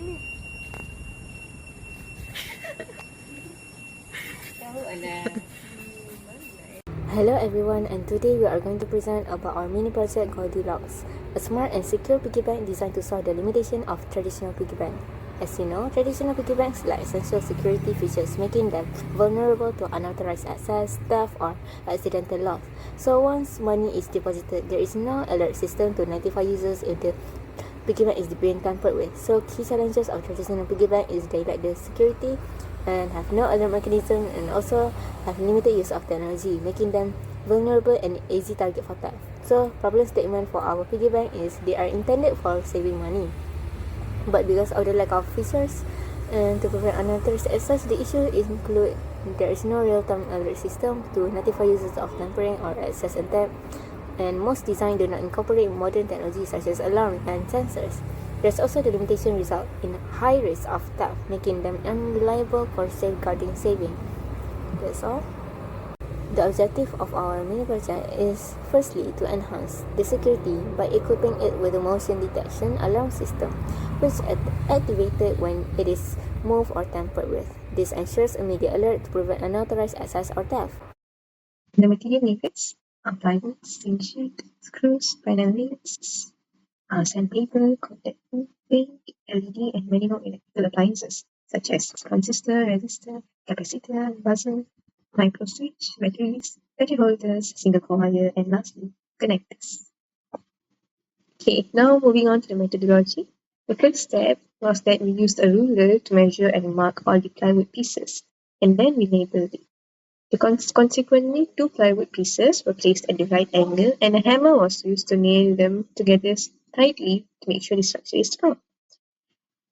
ni. Tahu ada. Hello everyone, and today we are going to present about our mini project Goldilocks, a smart and secure piggy bank designed to solve the limitation of traditional piggy bank. As you know, traditional piggy banks lack essential security features, making them vulnerable to unauthorized access, theft, or accidental loss. So once money is deposited, there is no alert system to notify users if the piggy bank is being tampered with. So key challenges of traditional piggy bank is they lack the security and have no alert mechanism, and also have limited use of technology, making them vulnerable and easy target for theft. So problem statement for our piggy bank is they are intended for saving money, but because of the lack of features and to prevent unauthorized access, the issue include there is no real-time alert system to notify users of tampering or access and theft, and most designs do not incorporate modern technology such as alarm and sensors. There's also the limitation result in high risk of theft, making them unreliable for safeguarding saving. That's all. The objective of our mini project is firstly to enhance the security by equipping it with a motion detection alarm system, which is activated when it is moved or tampered with. This ensures immediate alert to prevent unauthorized access or theft. The material needed are plywood, steel sheet, screws, panel leads, sandpaper, contact paint, LED, and many more electrical appliances such as transistor, resistor, capacitor, buzzer, micro switch, batteries, battery holders, single wire, and lastly, connectors. Okay, now moving on to the methodology. The first step was that we used a ruler to measure and mark all the plywood pieces, and then we labeled it. Consequently, 2 plywood pieces were placed at the right angle, and a hammer was used to nail them together tightly to make sure the structure is strong.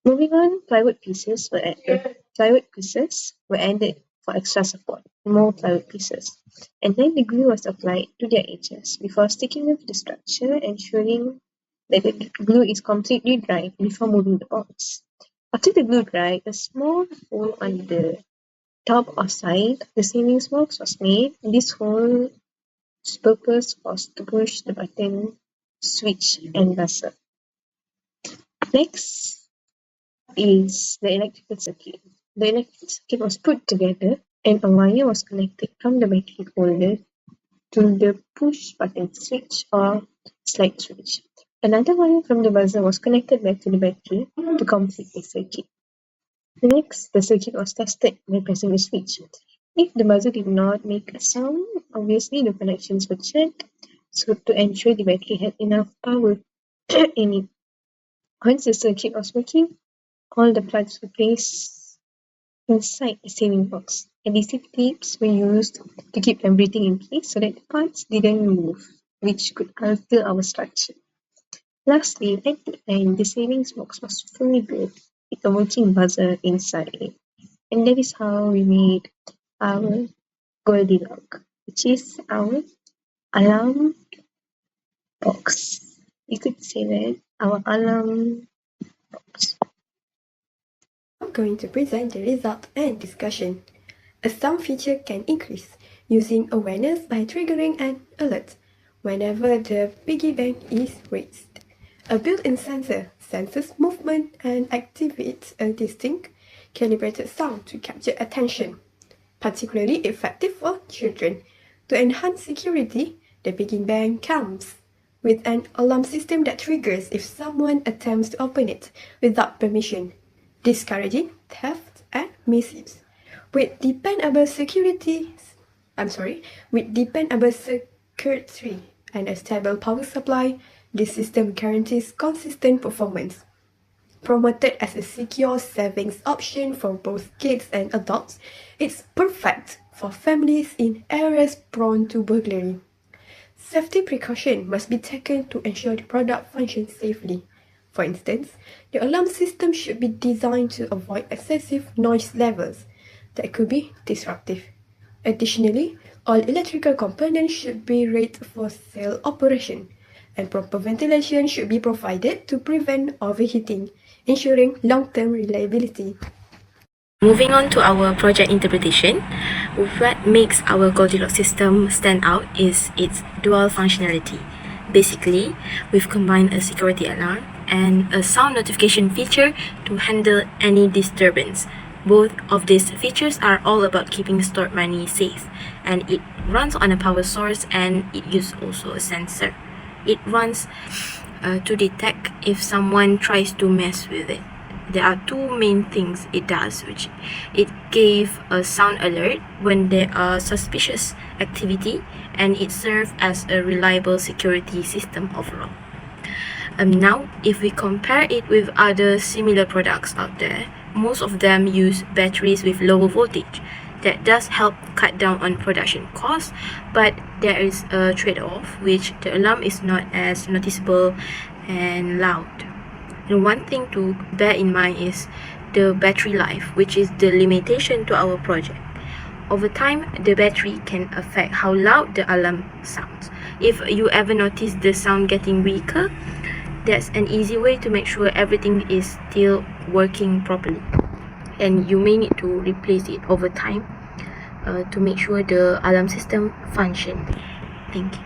Moving on, plywood pieces were added for extra support, more plywood pieces, and then the glue was applied to their edges before sticking them to the structure, ensuring that the glue is completely dry before moving the box. After the glue dried, a small hole on the top or side the savings box was made. This hole's purpose was to push the button, switch, and buzzer. Next is the electrical circuit. The electrical circuit was put together, and a wire was connected from the battery holder to the push button switch or slide switch. Another wire from the buzzer was connected back to the battery to complete the circuit. Next, the circuit was tested by pressing the switch. If the buzzer did not make a sound, obviously the connections were checked so to ensure the battery had enough power in it. Once the circuit was working, all the plugs were placed inside the saving box. Adhesive tapes were used to keep everything in place so that the parts didn't move, which could alter our structure. Lastly, at the end, the savings box was fully built with a working buzzer inside it. And that is how we made our Goldilock, which is our alarm box. You could say that our alarm box. I'm going to present the result and discussion. A sound feature can increase using awareness by triggering an alert whenever the piggy bank is raised. A built-in sensor senses movement and activates a distinct, calibrated sound to capture attention, particularly effective for children. To enhance security, the piggy bank comes with an alarm system that triggers if someone attempts to open it without permission, discouraging theft and misuse. With dependable circuitry and a stable power supply, this system guarantees consistent performance. Promoted as a secure savings option for both kids and adults, it's perfect for families in areas prone to burglary. Safety precautions must be taken to ensure the product functions safely. For instance, the alarm system should be designed to avoid excessive noise levels that could be disruptive. Additionally, all electrical components should be rated for cell operation, and proper ventilation should be provided to prevent overheating, ensuring long-term reliability. Moving on to our project interpretation, what makes our Goldilocks system stand out is its dual functionality. Basically, we've combined a security alarm and a sound notification feature to handle any disturbance. Both of these features are all about keeping stored money safe, and it runs on a power source and it uses also a sensor. It runs to detect if someone tries to mess with it. There are two main things it does, which it gave a sound alert when there are suspicious activity, and it serves as a reliable security system overall. Now, if we compare it with other similar products out there, most of them use batteries with lower voltage. That does help cut down on production costs, but there is a trade-off, which the alarm is not as noticeable and loud. And one thing to bear in mind is the battery life, which is the limitation to our project. Over time, the battery can affect how loud the alarm sounds. If you ever notice the sound getting weaker, that's an easy way to make sure everything is still working properly. And you may need to replace it over time to make sure the alarm system functions. Thank you.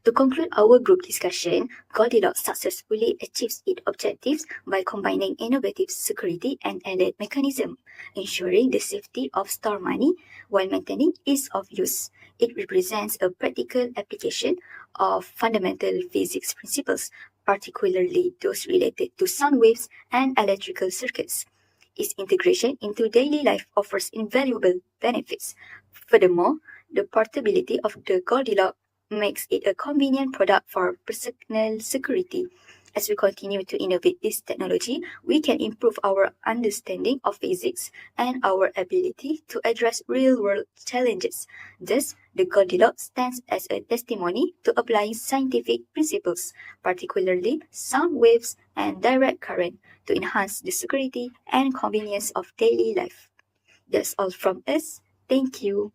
To conclude our group discussion, Goldilock successfully achieves its objectives by combining innovative security and alert mechanism, ensuring the safety of stored money while maintaining ease of use. It represents a practical application of fundamental physics principles, particularly those related to sound waves and electrical circuits. Its integration into daily life offers invaluable benefits. Furthermore, the portability of the Goldilock makes it a convenient product for personal security. As we continue to innovate this technology, we can improve our understanding of physics and our ability to address real-world challenges. Thus, the Goldilocks stands as a testimony to applying scientific principles, particularly sound waves and direct current, to enhance the security and convenience of daily life. That's all from us. Thank you.